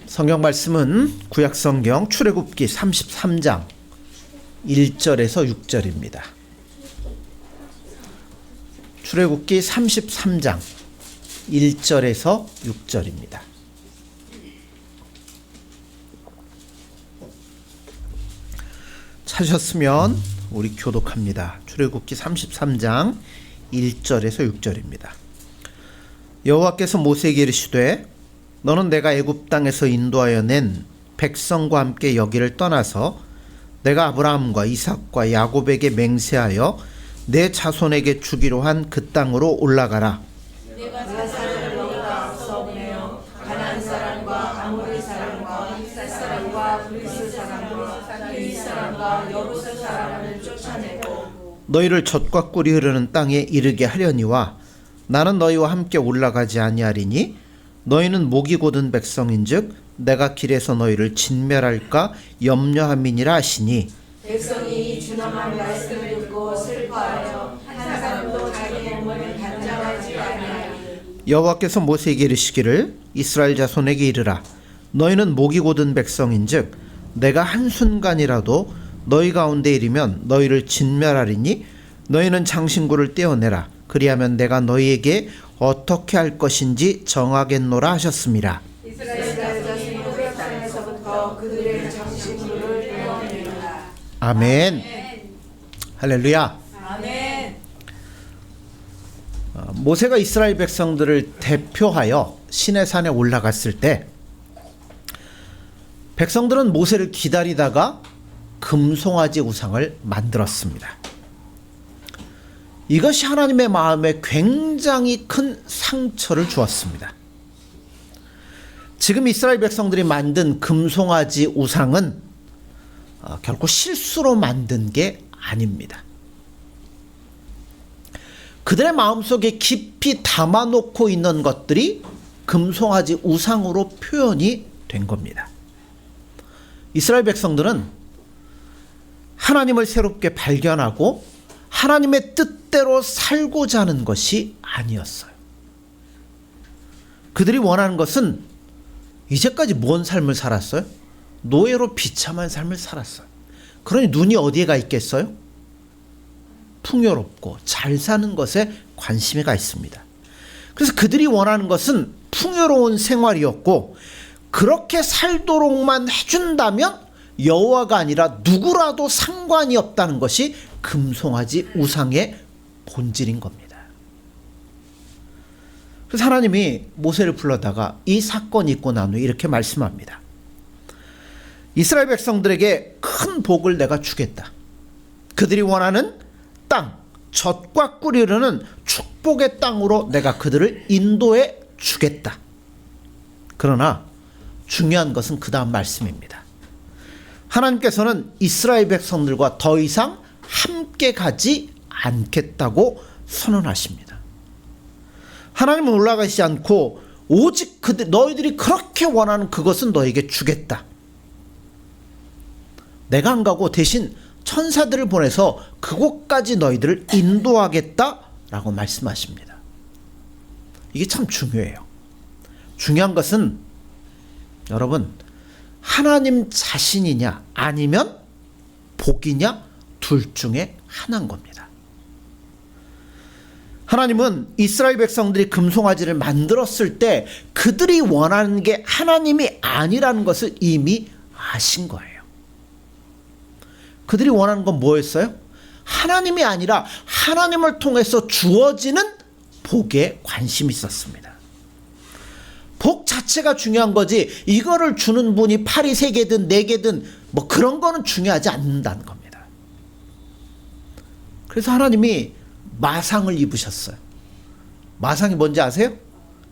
성경 말씀은 구약성경 출애굽기 33장 1절에서 6절입니다. 출애굽기 33장 1절에서 6절입니다. 찾으셨으면 우리 교독합니다. 출애굽기 33장 1절에서 6절입니다. 여호와께서 모세에게 이르시되 너는 내가 애굽 땅에서 인도하여 낸 백성과 함께 여기를 떠나서 내가 아브라함과 이삭과 야곱에게 맹세하여 내 자손에게 주기로 한 그 땅으로 올라가라. 내가 사사를 너희가 앞서 보내어 가나안 사람과 아모리 사람과 헷 사람과 브리스 사람과 히윗 사람과 여부스 사람을 쫓아내고 너희를 젖과 꿀이 흐르는 땅에 이르게 하려니와 나는 너희와 함께 올라가지 아니하리니 너희는 목이 곧은 백성인즉 내가 길에서 너희를 진멸할까 염려함이니라 하시니 백성이 준엄한 말씀을 듣고 슬퍼하여 한 사람도 자기 몸을 단장하지 아니하니 여호와께서 모세에게 이르시기를 이스라엘 자손에게 이르라 너희는 목이 곧은 백성인즉 내가 한순간이라도 너희 가운데 이르면 너희를 진멸하리니 너희는 장신구를 떼어내라 그리하면 내가 너희에게 어떻게 할 것인지 정하겠노라 하셨습니다. 이스라엘 자손이 호렙 땅에서부터 그들의 장신구를 떼어내라. 아멘. 할렐루야. 아멘. 모세가 이스라엘 백성들을 대표하여 시내산에 올라갔을 때 백성들은 모세를 기다리다가 금송아지 우상을 만들었습니다. 이것이 하나님의 마음에 굉장히 큰 상처를 주었습니다. 지금 이스라엘 백성들이 만든 금송아지 우상은 결코 실수로 만든 게 아닙니다. 그들의 마음속에 깊이 담아놓고 있는 것들이 금송아지 우상으로 표현이 된 겁니다. 이스라엘 백성들은 하나님을 새롭게 발견하고 하나님의 뜻대로 살고자 하는 것이 아니었어요. 그들이 원하는 것은 이제까지 뭔 삶을 살았어요? 노예로 비참한 삶을 살았어요. 그러니 눈이 어디에 가 있겠어요? 풍요롭고 잘 사는 것에 관심이 가 있습니다. 그래서 그들이 원하는 것은 풍요로운 생활이었고 그렇게 살도록만 해준다면 여호와가 아니라 누구라도 상관이 없다는 것이 금송아지 우상의 본질인 겁니다. 그래서 하나님이 모세를 불러다가 이 사건이 있고 난 후에 이렇게 말씀합니다. 이스라엘 백성들에게 큰 복을 내가 주겠다. 그들이 원하는 땅, 젖과 꿀이 흐르는 축복의 땅으로 내가 그들을 인도해 주겠다. 그러나 중요한 것은 그 다음 말씀입니다. 하나님께서는 이스라엘 백성들과 더 이상 함께 가지 않겠다고 선언하십니다. 하나님은 올라가시지 않고 오직 너희들이 그렇게 원하는 그것은 너에게 주겠다. 내가 안 가고 대신 천사들을 보내서 그곳까지 너희들을 인도하겠다라고 말씀하십니다. 이게 참 중요해요. 중요한 것은 여러분 하나님 자신이냐 아니면 복이냐 둘 중에 하나인 겁니다. 하나님은 이스라엘 백성들이 금송아지를 만들었을 때 그들이 원하는 게 하나님이 아니라는 것을 이미 아신 거예요. 그들이 원하는 건 뭐였어요? 하나님이 아니라 하나님을 통해서 주어지는 복에 관심이 있었습니다. 복 자체가 중요한 거지 이거를 주는 분이 팔이 3개든 4개든 뭐 그런 거는 중요하지 않는다는 겁니다. 그래서 하나님이 마상을 입으셨어요. 마상이 뭔지 아세요?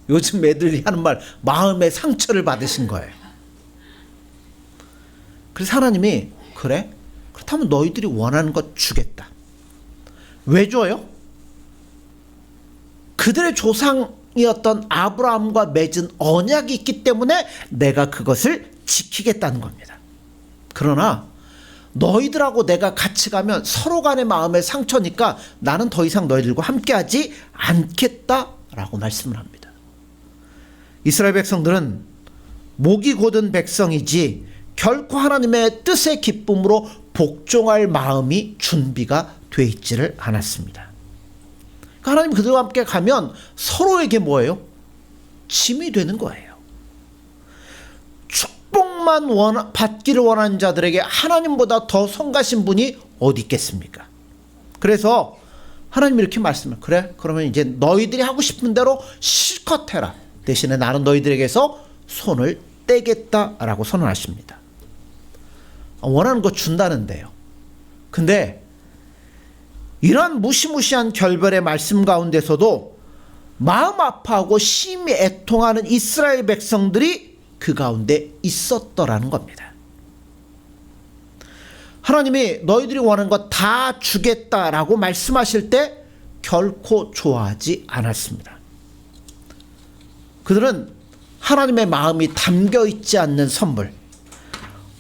요즘 애들이 하는 말 마음의 상처를 받으신 거예요. 그래서 하나님이 그래? 그렇다면 너희들이 원하는 것 주겠다. 왜 줘요? 그들의 조상이었던 아브라함과 맺은 언약이 있기 때문에 내가 그것을 지키겠다는 겁니다. 그러나 너희들하고 내가 같이 가면 서로 간의 마음의 상처니까 나는 더 이상 너희들과 함께하지 않겠다라고 말씀을 합니다. 이스라엘 백성들은 목이 곧은 백성이지 결코 하나님의 뜻의 기쁨으로 복종할 마음이 준비가 돼 있지를 않았습니다. 그러니까 하나님 그들과 함께 가면 서로에게 뭐예요? 짐이 되는 거예요. 축복만 받기를 원하는 자들에게 하나님보다 더 성가신 분이 어디 있겠습니까? 그래서 하나님이 이렇게 말씀을, 그래 그러면 이제 너희들이 하고 싶은 대로 실컷 해라. 대신에 나는 너희들에게서 손을 떼겠다라고 선언하십니다. 원하는 거 준다는데요. 근데 이런 무시무시한 결별의 말씀 가운데서도 마음 아파하고 심히 애통하는 이스라엘 백성들이 그 가운데 있었더라는 겁니다. 하나님이 너희들이 원하는 것 다 주겠다라고 말씀하실 때 결코 좋아하지 않았습니다. 그들은 하나님의 마음이 담겨 있지 않는 선물,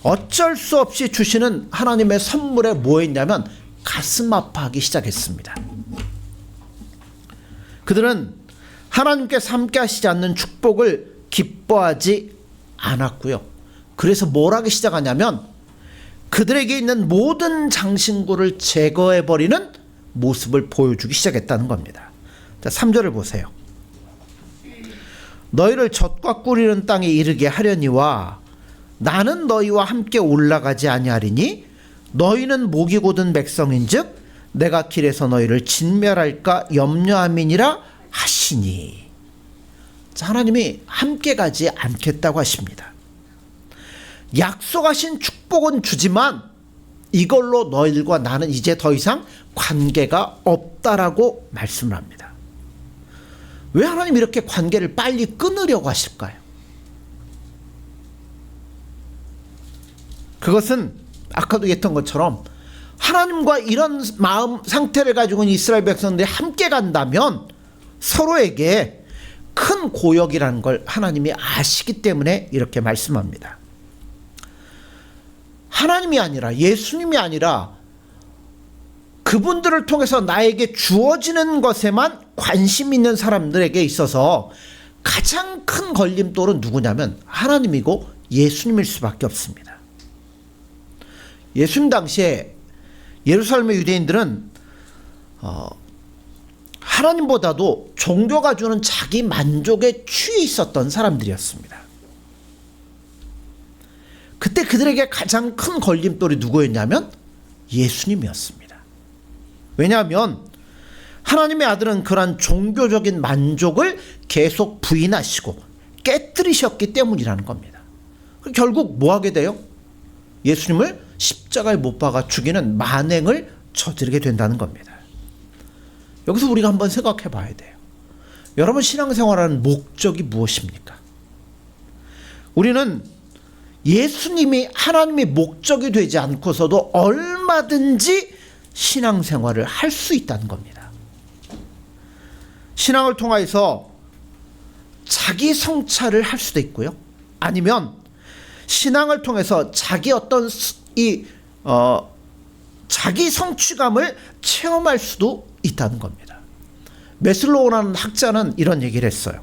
어쩔 수 없이 주시는 하나님의 선물에 뭐였냐면 가슴 아파하기 시작했습니다. 그들은 하나님께서 함께 하시지 않는 축복을 기뻐하지 않았고요. 그래서 뭘 하기 시작하냐면 그들에게 있는 모든 장신구를 제거해버리는 모습을 보여주기 시작했다는 겁니다. 자, 3절을 보세요. 너희를 젖과 꿀이는 땅에 이르게 하려니와 나는 너희와 함께 올라가지 아니하리니 너희는 목이 곧은 백성인즉 내가 길에서 너희를 진멸할까 염려함이니라 하시니. 자, 하나님이 함께 가지 않겠다고 하십니다. 약속하신 축복은 주지만 이걸로 너희들과 나는 이제 더 이상 관계가 없다라고 말씀을 합니다. 왜 하나님 이렇게 관계를 빨리 끊으려고 하실까요? 그것은 아까도 얘기했던 것처럼 하나님과 이런 마음 상태를 가지고 있는 이스라엘 백성들이 함께 간다면 서로에게 큰 고역이라는 걸 하나님이 아시기 때문에 이렇게 말씀합니다. 하나님이 아니라, 예수님이 아니라 그분들을 통해서 나에게 주어지는 것에만 관심 있는 사람들에게 있어서 가장 큰 걸림돌은 누구냐면 하나님이고 예수님일 수밖에 없습니다. 예수님 당시에 예루살렘의 유대인들은 하나님보다도 종교가 주는 자기 만족에 취해 있었던 사람들이었습니다. 그때 그들에게 가장 큰 걸림돌이 누구였냐면 예수님이었습니다. 왜냐하면 하나님의 아들은 그러한 종교적인 만족을 계속 부인하시고 깨뜨리셨기 때문이라는 겁니다. 결국 뭐 하게 돼요? 예수님을 십자가에 못 박아 죽이는 만행을 저지르게 된다는 겁니다. 여기서 우리가 한번 생각해 봐야 돼요. 여러분, 신앙생활하는 목적이 무엇입니까? 우리는 예수님이 하나님의 목적이 되지 않고서도 얼마든지 신앙생활을 할 수 있다는 겁니다. 신앙을 통해서 자기 성찰을 할 수도 있고요. 아니면 신앙을 통해서 자기 어떤 자기 성취감을 체험할 수도 있다는 겁니다. 메슬로우라는 학자는 이런 얘기를 했어요.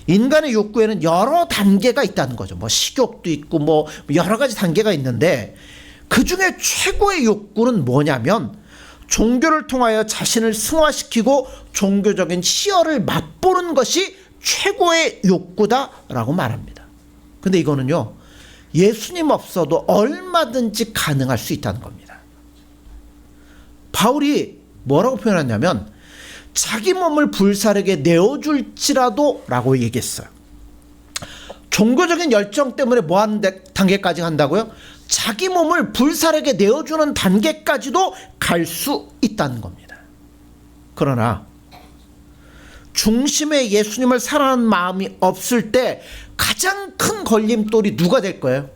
인간의 욕구에는 여러 단계가 있다는 거죠. 뭐 식욕도 있고 뭐 여러 가지 단계가 있는데 그 중에 최고의 욕구는 뭐냐면 종교를 통하여 자신을 승화시키고 종교적인 희열을 맛보는 것이 최고의 욕구다라고 말합니다. 근데 이거는요, 예수님 없어도 얼마든지 가능할 수 있다는 겁니다. 바울이 뭐라고 표현하냐면 자기 몸을 불사르게 내어줄지라도 라고 얘기했어요. 종교적인 열정 때문에 뭐 하는 단계까지 간다고요? 자기 몸을 불사르게 내어주는 단계까지도 갈 수 있다는 겁니다. 그러나 중심에 예수님을 사랑하는 마음이 없을 때 가장 큰 걸림돌이 누가 될 거예요?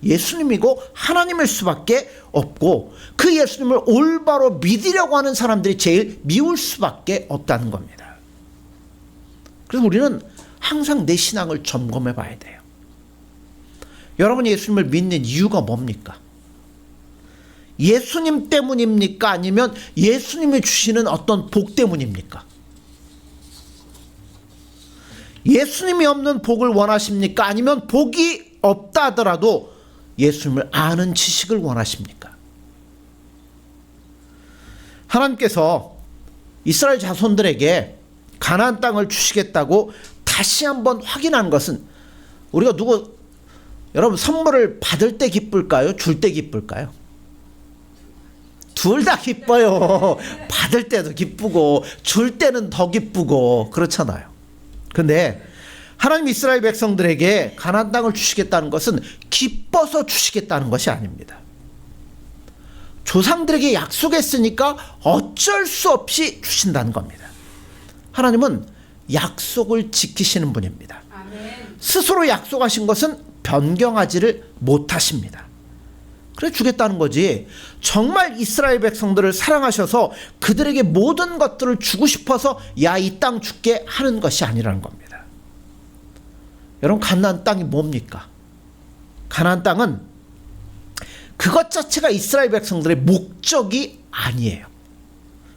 예수님이고 하나님일 수밖에 없고 그 예수님을 올바로 믿으려고 하는 사람들이 제일 미울 수밖에 없다는 겁니다. 그래서 우리는 항상 내 신앙을 점검해 봐야 돼요. 여러분이 예수님을 믿는 이유가 뭡니까? 예수님 때문입니까? 아니면 예수님이 주시는 어떤 복 때문입니까? 예수님이 없는 복을 원하십니까? 아니면 복이 없다 하더라도 예수님을 아는 지식을 원하십니까? 하나님께서 이스라엘 자손들에게 가나안 땅을 주시겠다고 다시 한번 확인한 것은, 우리가 여러분 선물을 받을 때 기쁠까요? 줄 때 기쁠까요? 둘 다 기뻐요. 받을 때도 기쁘고 줄 때는 더 기쁘고 그렇잖아요. 근데 하나님 이스라엘 백성들에게 가나안 땅을 주시겠다는 것은 기뻐서 주시겠다는 것이 아닙니다. 조상들에게 약속했으니까 어쩔 수 없이 주신다는 겁니다. 하나님은 약속을 지키시는 분입니다. 스스로 약속하신 것은 변경하지를 못하십니다. 그래 주겠다는 거지. 정말 이스라엘 백성들을 사랑하셔서 그들에게 모든 것들을 주고 싶어서 야, 이 땅 줄게 하는 것이 아니라는 겁니다. 여러분, 가나안 땅이 뭡니까? 가나안 땅은 그것 자체가 이스라엘 백성들의 목적이 아니에요.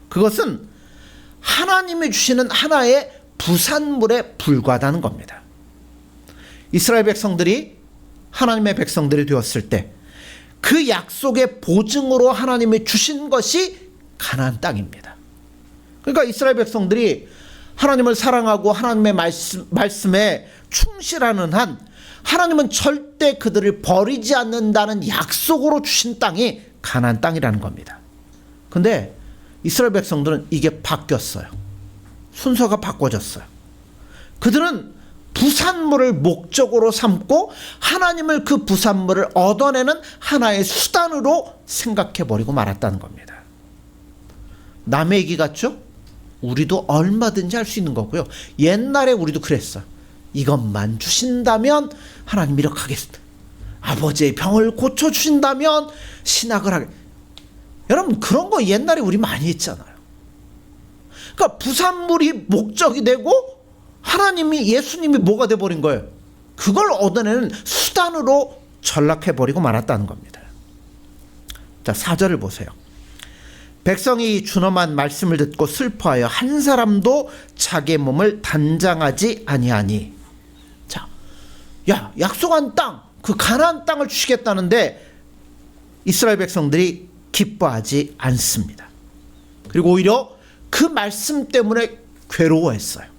그것은 하나님이 주시는 하나의 부산물에 불과하다는 겁니다. 이스라엘 백성들이 하나님의 백성들이 되었을 때 그 약속의 보증으로 하나님이 주신 것이 가나안 땅입니다. 그러니까 이스라엘 백성들이 하나님을 사랑하고 하나님의 말씀에 충실하는 한 하나님은 절대 그들을 버리지 않는다는 약속으로 주신 땅이 가나안 땅이라는 겁니다. 근데 이스라엘 백성들은 이게 바뀌었어요. 순서가 바꿔졌어요. 그들은 부산물을 목적으로 삼고 하나님을 그 부산물을 얻어내는 하나의 수단으로 생각해버리고 말았다는 겁니다. 남의 얘기 같죠? 우리도 얼마든지 할 수 있는 거고요. 옛날에 우리도 그랬어요. 이것만 주신다면 하나님 이렇게 하겠습니다. 아버지의 병을 고쳐주신다면 신학을 하겠습니다. 여러분, 그런 거 옛날에 우리 많이 했잖아요. 그러니까 부산물이 목적이 되고 하나님이, 예수님이 뭐가 돼버린 거예요? 그걸 얻어내는 수단으로 전락해버리고 말았다는 겁니다. 자, 4절을 보세요. 백성이 준엄한 말씀을 듣고 슬퍼하여 한 사람도 자기의 몸을 단장하지 아니하니. 자, 야, 약속한 땅, 그 가나안 땅을 주시겠다는데 이스라엘 백성들이 기뻐하지 않습니다. 그리고 오히려 그 말씀 때문에 괴로워했어요.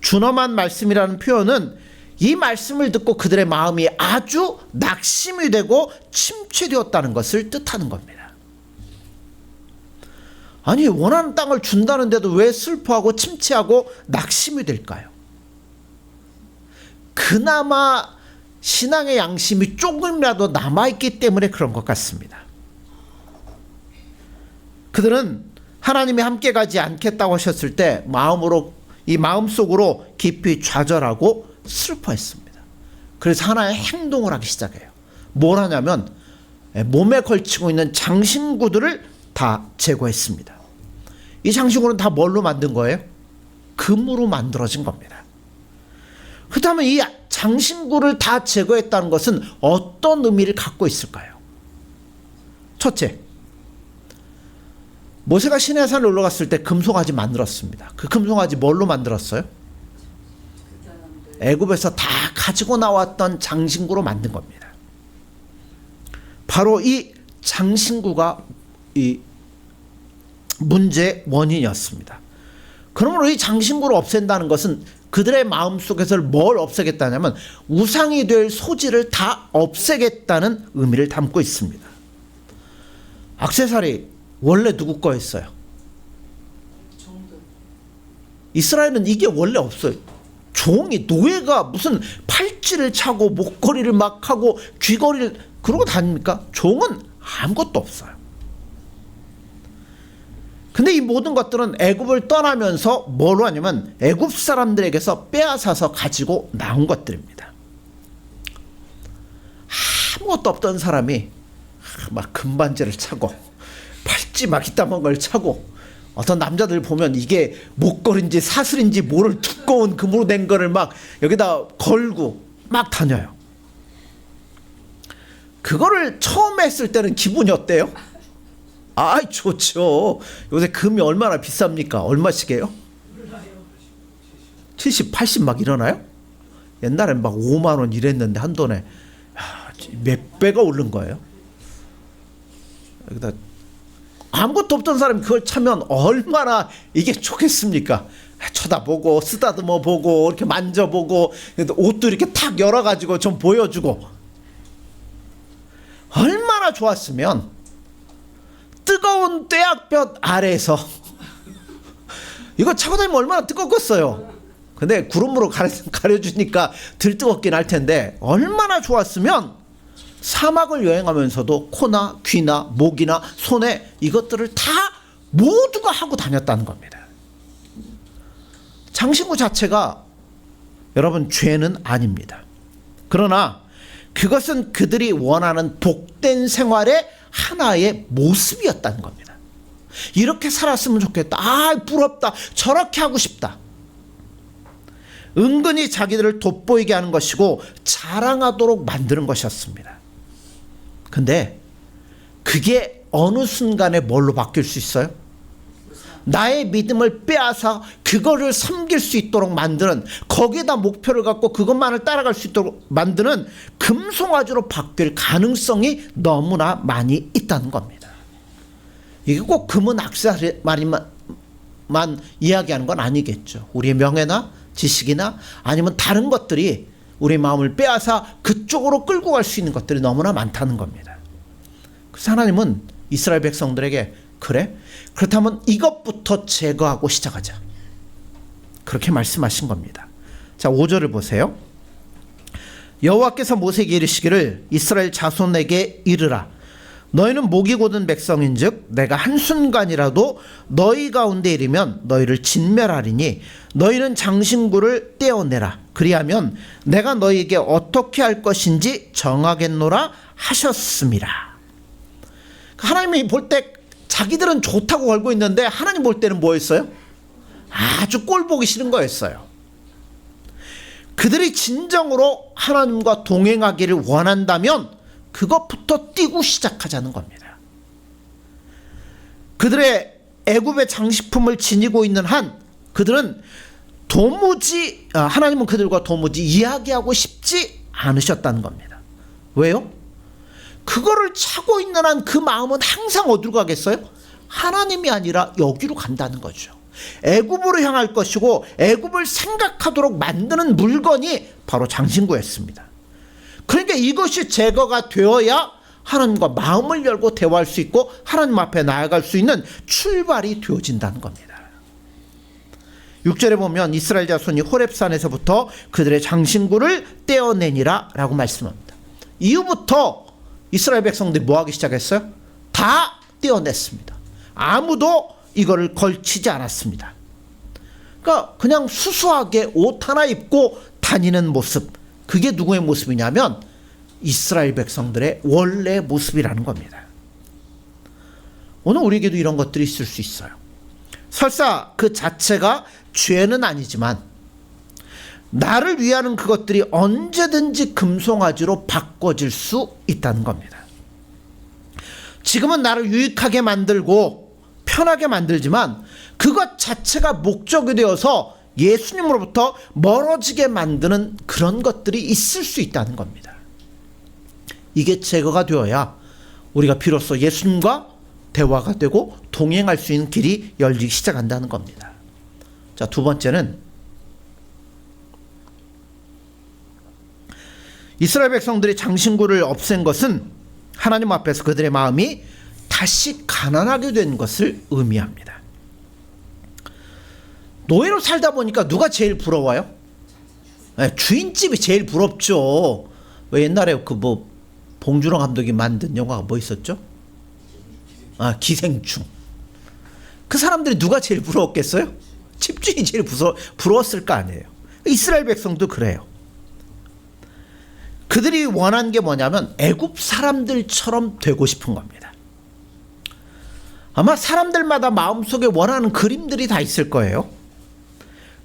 준엄한 말씀이라는 표현은 이 말씀을 듣고 그들의 마음이 아주 낙심이 되고 침체되었다는 것을 뜻하는 겁니다. 아니, 원하는 땅을 준다는데도 왜 슬퍼하고 침체하고 낙심이 될까요? 그나마 신앙의 양심이 조금이라도 남아있기 때문에 그런 것 같습니다. 그들은 하나님이 함께 가지 않겠다고 하셨을 때 마음속으로 깊이 좌절하고 슬퍼했습니다. 그래서 하나의 행동을 하기 시작해요. 뭘 하냐면 몸에 걸치고 있는 장신구들을 다 제거했습니다. 이 장신구는 다 뭘로 만든 거예요? 금으로 만들어진 겁니다. 그렇다면 이 장신구를 다 제거했다는 것은 어떤 의미를 갖고 있을까요? 첫째, 모세가 시내산에 올라갔을 때 금송아지 만들었습니다. 그 금송아지 뭘로 만들었어요? 애굽에서 다 가지고 나왔던 장신구로 만든 겁니다. 바로 이 장신구가 이 문제의 원인이었습니다. 그러므로 이 장신구를 없앤다는 것은 그들의 마음속에서 뭘 없애겠다냐면 우상이 될 소지를 다 없애겠다는 의미를 담고 있습니다. 액세서리 원래 누구 거였어요? 이스라엘은 이게 원래 없어요. 종이, 노예가 무슨 팔찌를 차고 목걸이를 막 하고 귀걸이를 그러고 다닙니까? 종은 아무것도 없어요. 근데 이 모든 것들은 애굽을 떠나면서 뭘로 하냐면 애굽 사람들에게서 빼앗아서 가지고 나온 것들입니다. 아무것도 없던 사람이 막 금반지를 차고 팔찌 막 이따만 걸 차고, 어떤 남자들 보면 이게 목걸인지 사슬인지 모를 두꺼운 금으로 된 거를 막 여기다 걸고 막 다녀요. 그거를 처음 했을 때는 기분이 어때요? 아이, 좋죠. 요새 금이 얼마나 비쌉니까? 얼마씩 해요? 70, 80 막 일어나요? 옛날엔 막 5만 원 이랬는데 한돈에 몇 배가 오른 거예요. 여기다 아무것도 없던 사람이 그걸 차면 얼마나 이게 좋겠습니까? 쳐다보고 쓰다듬어 보고 이렇게 만져보고 옷도 이렇게 탁 열어가지고 좀 보여주고 얼마나 좋았으면 뜨거운 뙤약볕 아래에서 이거 차고 다니면 얼마나 뜨겁겠어요. 근데 구름으로 가려주니까 덜 뜨겁긴 할 텐데 얼마나 좋았으면 사막을 여행하면서도 코나 귀나 목이나 손에 이것들을 다 모두가 하고 다녔다는 겁니다. 장신구 자체가 여러분 죄는 아닙니다. 그러나 그것은 그들이 원하는 복된 생활의 하나의 모습이었다는 겁니다. 이렇게 살았으면 좋겠다. 아, 부럽다. 저렇게 하고 싶다. 은근히 자기들을 돋보이게 하는 것이고 자랑하도록 만드는 것이었습니다. 근데 그게 어느 순간에 뭘로 바뀔 수 있어요? 나의 믿음을 빼앗아 그거를 섬길 수 있도록 만드는, 거기에다 목표를 갖고 그것만을 따라갈 수 있도록 만드는 금송아지로 바뀔 가능성이 너무나 많이 있다는 겁니다. 이게 꼭 금은 액세서리만 이야기하는 건 아니겠죠. 우리의 명예나 지식이나 아니면 다른 것들이 우리 마음을 빼앗아 그쪽으로 끌고 갈 수 있는 것들이 너무나 많다는 겁니다. 그래서 하나님은 이스라엘 백성들에게 그래? 그렇다면 이것부터 제거하고 시작하자. 그렇게 말씀하신 겁니다. 자, 5절을 보세요. 여호와께서 모세에게 이르시기를 이스라엘 자손에게 이르라. 너희는 목이 곧은 백성인즉 내가 한순간이라도 너희 가운데 이르면 너희를 진멸하리니 너희는 장신구를 떼어내라. 그리하면 내가 너희에게 어떻게 할 것인지 정하겠노라 하셨습니다. 하나님이 볼 때 자기들은 좋다고 걸고 있는데 하나님 볼 때는 뭐였어요? 아주 꼴 보기 싫은 거였어요. 그들이 진정으로 하나님과 동행하기를 원한다면 그것부터 띄고 시작하자는 겁니다. 그들의 애굽의 장식품을 지니고 있는 한 그들은 도무지 하나님은 그들과 도무지 이야기하고 싶지 않으셨다는 겁니다. 왜요? 그거를 차고 있는 한 그 마음은 항상 어디로 가겠어요? 하나님이 아니라 여기로 간다는 거죠. 애굽으로 향할 것이고 애굽을 생각하도록 만드는 물건이 바로 장신구였습니다. 그러니까 이것이 제거가 되어야 하나님과 마음을 열고 대화할 수 있고 하나님 앞에 나아갈 수 있는 출발이 되어진다는 겁니다. 6절에 보면 이스라엘 자손이 호렙산에서부터 그들의 장신구를 떼어내니라 라고 말씀합니다. 이후부터 이스라엘 백성들이 뭐하기 시작했어요? 다 떼어냈습니다. 아무도 이거를 걸치지 않았습니다. 그러니까 그냥 수수하게 옷 하나 입고 다니는 모습, 그게 누구의 모습이냐면 이스라엘 백성들의 원래 모습이라는 겁니다. 오늘 우리에게도 이런 것들이 있을 수 있어요. 설사 그 자체가 죄는 아니지만 나를 위하는 그것들이 언제든지 금송아지로 바꿔질 수 있다는 겁니다. 지금은 나를 유익하게 만들고 편하게 만들지만 그것 자체가 목적이 되어서 예수님으로부터 멀어지게 만드는 그런 것들이 있을 수 있다는 겁니다. 이게 제거가 되어야 우리가 비로소 예수님과 대화가 되고 동행할 수 있는 길이 열리기 시작한다는 겁니다. 자, 두 번째는 이스라엘 백성들이 장신구를 없앤 것은 하나님 앞에서 그들의 마음이 다시 가난하게 된 것을 의미합니다. 노예로 살다 보니까 누가 제일 부러워요? 주인집이 제일 부럽죠. 왜 옛날에 그 봉준호 감독이 만든 영화가 뭐 있었죠? 기생충. 그 사람들이 누가 제일 부러웠겠어요? 집주인이 제일 부러웠을 거 아니에요. 이스라엘 백성도 그래요. 그들이 원한 게 뭐냐면 애굽 사람들처럼 되고 싶은 겁니다. 아마 사람들마다 마음속에 원하는 그림들이 다 있을 거예요.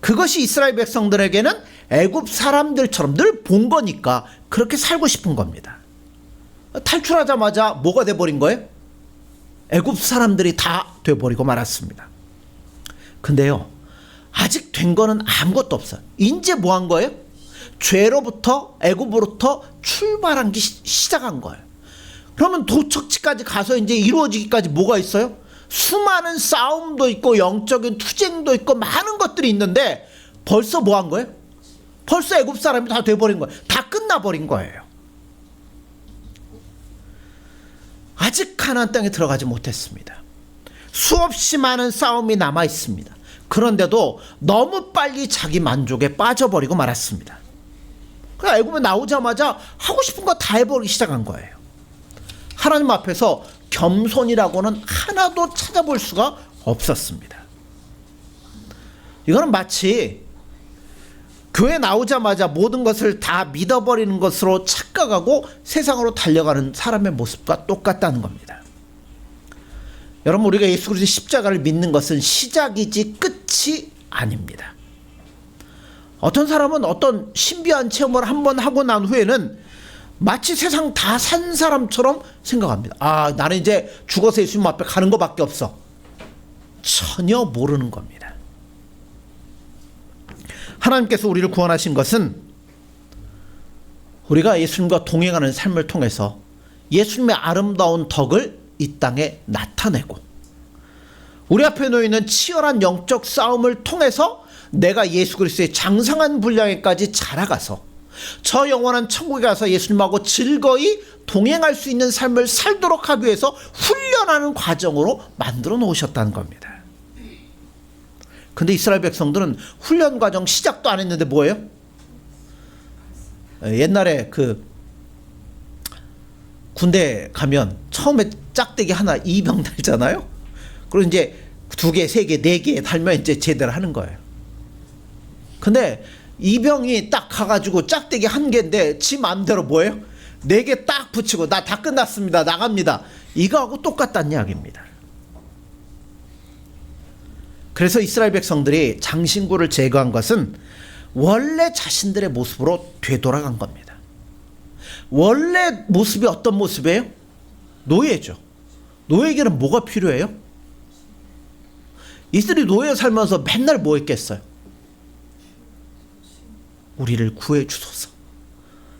그것이 이스라엘 백성들에게는 애굽 사람들처럼 늘 본 거니까 그렇게 살고 싶은 겁니다. 탈출하자마자 뭐가 돼버린 거예요? 애굽 사람들이 다 돼버리고 말았습니다. 근데요, 아직 된 거는 아무것도 없어요. 이제 뭐 한 거예요? 죄로부터, 애굽으로부터 출발한 게 시작한 거예요. 그러면 도착지까지 가서 이제 이루어지기까지 뭐가 있어요? 수많은 싸움도 있고 영적인 투쟁도 있고 많은 것들이 있는데 벌써 뭐 한 거예요? 벌써 애굽 사람이 다 돼버린 거예요. 다 끝나버린 거예요. 아직 가나안 땅에 들어가지 못했습니다. 수없이 많은 싸움이 남아 있습니다. 그런데도 너무 빨리 자기 만족에 빠져버리고 말았습니다. 그러니까 애굽에 나오자마자 하고 싶은 거 다 해버리기 시작한 거예요. 하나님 앞에서 겸손이라고는 하나도 찾아볼 수가 없었습니다. 이거는 마치 교회 나오자마자 모든 것을 다 믿어버리는 것으로 착각하고 세상으로 달려가는 사람의 모습과 똑같다는 겁니다. 여러분, 우리가 예수 그리스도의 십자가를 믿는 것은 시작이지 끝이 아닙니다. 어떤 사람은 어떤 신비한 체험을 한번 하고 난 후에는 마치 세상 다 산 사람처럼 생각합니다. 아, 나는 이제 죽어서 예수님 앞에 가는 것밖에 없어. 전혀 모르는 겁니다. 하나님께서 우리를 구원하신 것은 우리가 예수님과 동행하는 삶을 통해서 예수님의 아름다운 덕을 이 땅에 나타내고 우리 앞에 놓이는 치열한 영적 싸움을 통해서 내가 예수 그리스도의 장성한 분량에까지 자라가서 저 영원한 천국에 가서 예수님하고 즐거이 동행할 수 있는 삶을 살도록 하기 위해서 훈련하는 과정으로 만들어 놓으셨다는 겁니다. 근데 이스라엘 백성들은 훈련 과정 시작도 안 했는데 뭐예요? 옛날에 그 군대 가면 처음에 짝대기 하나 2병 달잖아요. 그리고 이제 2개, 3개, 4개 달면 이제 제대로 하는 거예요. 근데 2병이 딱 가가지고 짝대기 1개인데 지 마음대로 뭐예요? 4개 딱 붙이고 나 다 끝났습니다. 나갑니다. 이거하고 똑같다는 이야기입니다. 그래서 이스라엘 백성들이 장신구를 제거한 것은 원래 자신들의 모습으로 되돌아간 겁니다. 원래 모습이 어떤 모습이에요? 노예죠. 노예에게는 뭐가 필요해요? 이들이 노예 살면서 맨날 뭐 했겠어요? 우리를 구해 주소서.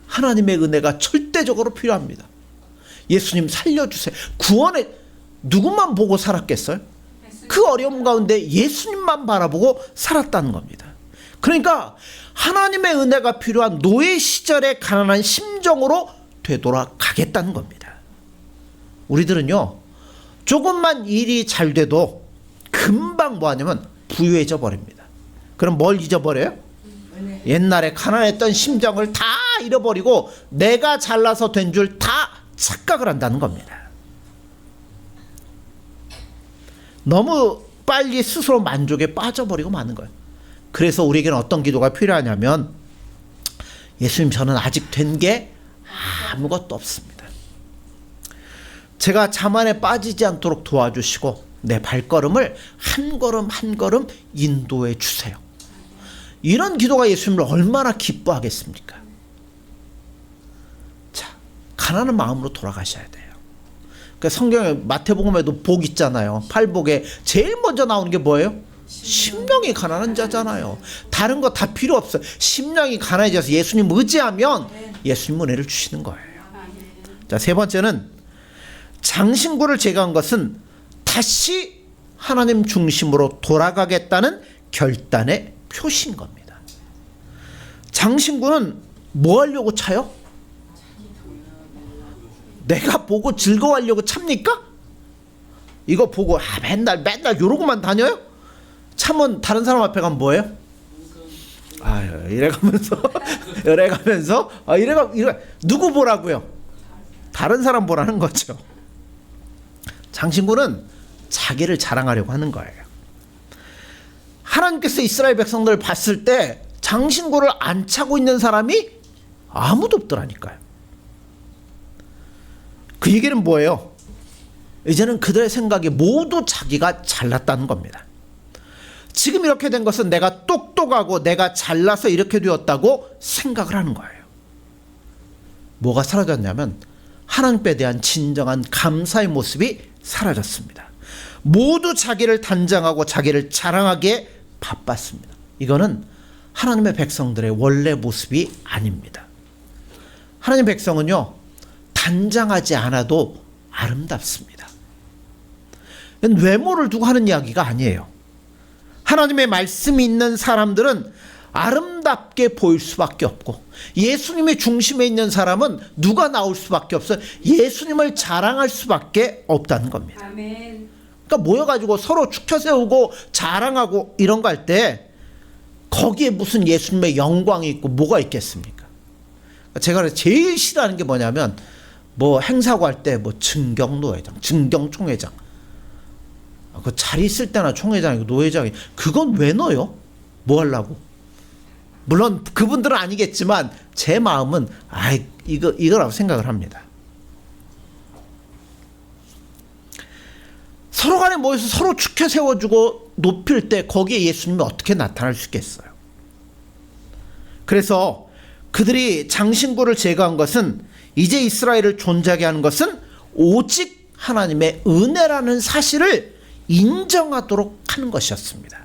하나님의 은혜가 절대적으로 필요합니다. 예수님 살려주세요. 구원에 누구만 보고 살았겠어요? 그 어려움 가운데 예수님만 바라보고 살았다는 겁니다. 그러니까 하나님의 은혜가 필요한 노예 시절의 가난한 심정으로 되돌아가겠다는 겁니다. 우리들은요, 조금만 일이 잘 돼도 금방 뭐 하냐면 부유해져 버립니다. 그럼 뭘 잊어버려요? 옛날에 가난했던 심정을 다 잃어버리고 내가 잘나서 된 줄 다 착각을 한다는 겁니다. 너무 빨리 스스로 만족에 빠져버리고 마는 거예요. 그래서 우리에게는 어떤 기도가 필요하냐면, 예수님, 저는 아직 된 게 아무것도 없습니다. 제가 자만에 빠지지 않도록 도와주시고 내 발걸음을 한 걸음 한 걸음 인도해 주세요. 이런 기도가 예수님을 얼마나 기뻐하겠습니까? 자, 가난한 마음으로 돌아가셔야 돼요. 그러니까 성경에 마태복음에도 복 있잖아요. 팔복에 제일 먼저 나오는 게 뭐예요? 심령이 가난한 자잖아요. 다른 거 다 필요 없어요. 심령이 가난해져서 예수님 의지하면 예수님 은혜를 주시는 거예요. 자, 세 번째는 장신구를 제거한 것은 다시 하나님 중심으로 돌아가겠다는 결단의 표시인 겁니다. 장신구는 뭐 하려고 차요? 내가 보고 즐거워하려고 찹니까? 이거 보고 맨날 이러고만 다녀요? 참은 다른 사람 앞에 가면 뭐예요? 이래가면서 이래가 누구 보라고요? 다른 사람 보라는 거죠. 장신구는 자기를 자랑하려고 하는 거예요. 하나님께서 이스라엘 백성들을 봤을 때 장신구를 안 차고 있는 사람이 아무도 없더라니까요. 그 얘기는 뭐예요? 이제는 그들의 생각이 모두 자기가 잘났다는 겁니다. 지금 이렇게 된 것은 내가 똑똑하고 내가 잘나서 이렇게 되었다고 생각을 하는 거예요. 뭐가 사라졌냐면 하나님께 대한 진정한 감사의 모습이 사라졌습니다. 모두 자기를 단장하고 자기를 자랑하기에 바빴습니다. 이거는 하나님의 백성들의 원래 모습이 아닙니다. 하나님 백성은요, 단장하지 않아도 아름답습니다. 외모를 두고 하는 이야기가 아니에요. 하나님의 말씀이 있는 사람들은 아름답게 보일 수밖에 없고, 예수님의 중심에 있는 사람은 누가 나올 수밖에 없어요. 예수님을 자랑할 수밖에 없다는 겁니다. 아멘. 그러니까 모여가지고 서로 축혀 세우고 자랑하고 이런 거 할 때 거기에 무슨 예수님의 영광이 있고 뭐가 있겠습니까? 제가 제일 싫어하는 게 뭐냐면, 뭐 행사고 할 때 뭐 증경노회장, 증경총회장, 그 자리 있을 때나 총회장이고 노회장이, 그건 왜 넣어요? 뭐 하려고? 물론 그분들은 아니겠지만 제 마음은 이거라고 생각을 합니다. 서로 간에 모여서 서로 축혀 세워주고 높일 때 거기에 예수님이 어떻게 나타날 수 있겠어요? 그래서 그들이 장신구를 제거한 것은, 이제 이스라엘을 존재하게 하는 것은 오직 하나님의 은혜라는 사실을 인정하도록 하는 것이었습니다.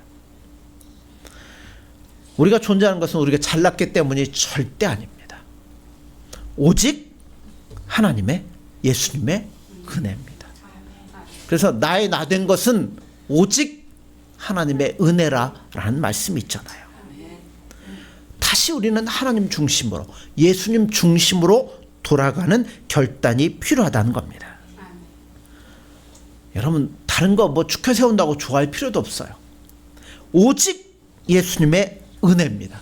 우리가 존재하는 것은 우리가 잘났기 때문이 절대 아닙니다. 오직 하나님의, 예수님의 은혜입니다. 그래서 나의 나 된 것은 오직 하나님의 은혜라는 말씀이 있잖아요. 다시 우리는 하나님 중심으로, 예수님 중심으로 돌아가는 결단이 필요하다는 겁니다. 여러분, 다른 거 뭐 축혀 세운다고 좋아할 필요도 없어요. 오직 예수님의 은혜입니다.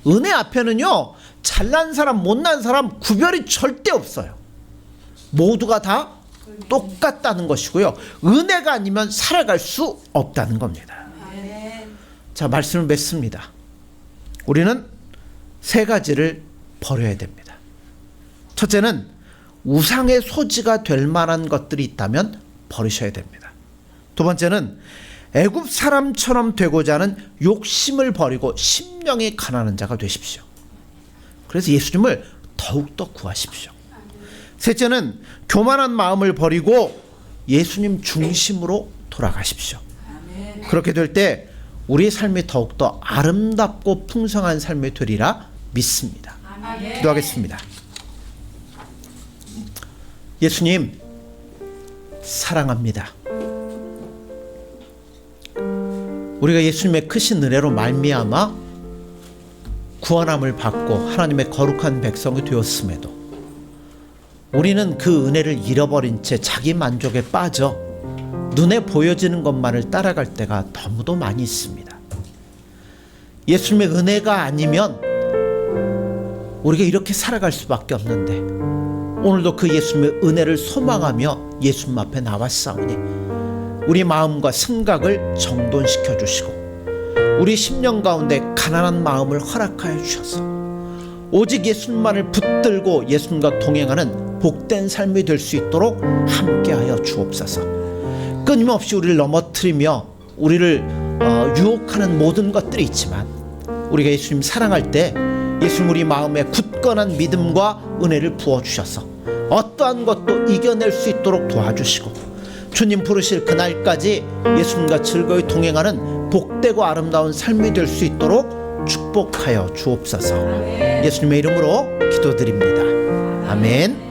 은혜 앞에는요, 잘난 사람 못난 사람 구별이 절대 없어요. 모두가 다 똑같다는 것이고요, 은혜가 아니면 살아갈 수 없다는 겁니다. 자, 말씀을 맺습니다. 우리는 세 가지를 버려야 됩니다. 첫째는 우상의 소지가 될 만한 것들이 있다면 버리셔야 됩니다. 두 번째는 애굽 사람처럼 되고자 하는 욕심을 버리고 심령이 가난한 자가 되십시오. 그래서 예수님을 더욱더 구하십시오. 셋째는 교만한 마음을 버리고 예수님 중심으로 돌아가십시오. 그렇게 될 때 우리의 삶이 더욱더 아름답고 풍성한 삶이 되리라 믿습니다. 기도하겠습니다. 예수님, 사랑합니다. 우리가 예수님의 크신 은혜로 말미암아 구원함을 받고 하나님의 거룩한 백성이 되었음에도 우리는 그 은혜를 잃어버린 채 자기 만족에 빠져 눈에 보여지는 것만을 따라갈 때가 너무도 많이 있습니다. 예수님의 은혜가 아니면 우리가 이렇게 살아갈 수밖에 없는데, 오늘도 그 예수님의 은혜를 소망하며 예수님 앞에 나왔사오니 우리 마음과 생각을 정돈시켜 주시고 우리 심령 가운데 가난한 마음을 허락하여 주셔서 오직 예수님만을 붙들고 예수님과 동행하는 복된 삶이 될 수 있도록 함께하여 주옵소서. 끊임없이 우리를 넘어뜨리며 우리를 유혹하는 모든 것들이 있지만, 우리가 예수님 사랑할 때 예수님 우리 마음에 굳건한 믿음과 은혜를 부어주셔서 어떠한 것도 이겨낼 수 있도록 도와주시고, 주님 부르실 그날까지 예수님과 즐거이 동행하는 복되고 아름다운 삶이 될 수 있도록 축복하여 주옵소서. 예수님의 이름으로 기도드립니다. 아멘.